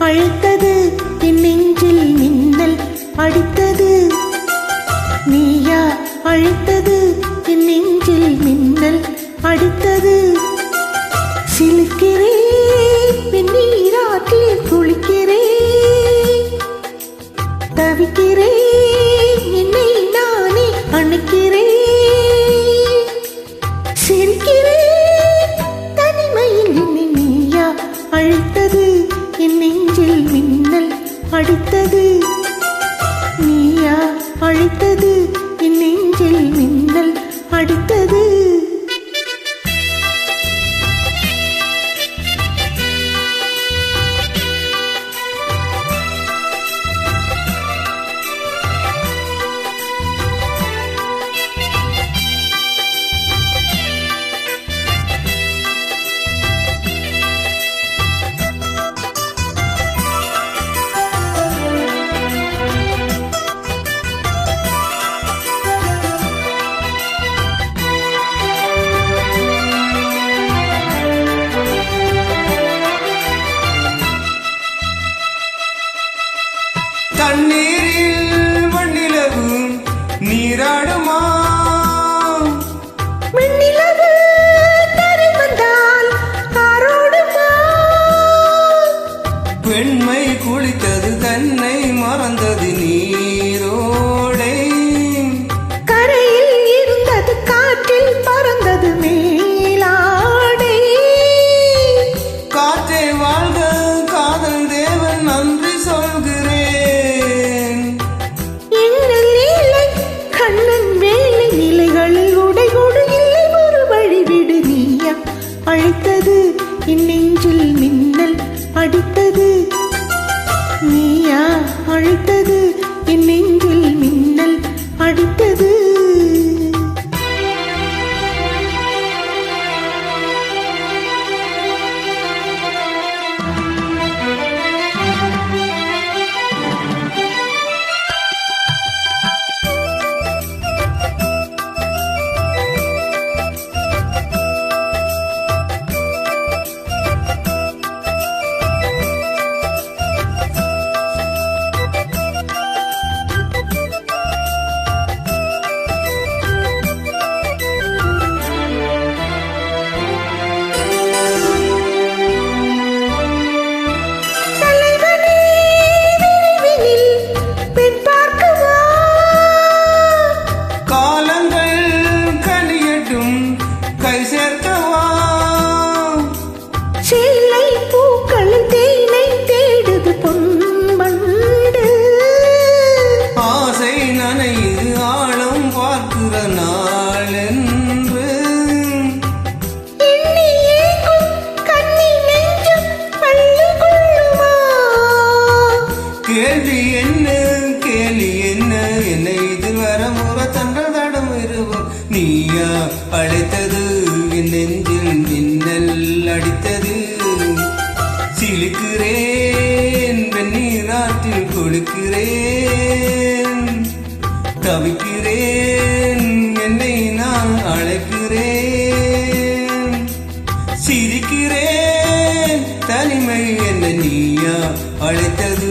அழைத்தது என் நெஞ்சில் மின்னல் அடித்தது நீயா அழைத்தது என் நெஞ்சில் மின்னல் அடித்தது சிலுக்கிறேன் வெந்நீராற்றில் குளிக்கிறேன் தவிக்கிறேன் என்னை நானே அணைக்கிறேன் சிரிக்கிறேன் தனிமையில் என்னை நீயா அழைத்தது என் நெஞ்சில் மின்னல் அடித்தது நீயா அழைத்தது என் நெஞ்சில் மின்னல் அடித்தது தண்ணீரில் மண்ணிலவும் நீராடுமா மண்ணிலவு தரை வந்தால் காரோடுமா பெண்மை குளித்தது தன்னை மறந்தது நீரோடை கரையில் இருந்தது காற்றில் பறந்தது மேலாடை காற்றே வாழ்க காதல் தேவன் நன்றி சொல்கிறேன் அழைத்தது என் நெஞ்சில் மின்னல் அடித்தது நீயா அழைத்தது என் நெஞ்சில் மின்னல் அடித்தது கேள்வி என்ன கேள்வி என்ன என்னை இதில் வர முறை தங்கள் தடம் இருவர் நீயா அழைத்தது என் நெஞ்சில் மின்னல் அடித்தது சிலுக்கிறேன் வெந்நீராற்றில் கொடுக்கிறேன் தவிக்கிறேன் என்னை நான் அழைக்கிறேன் சிரிக்கிறேன் தனிமை என்ன நீயா அழைத்தது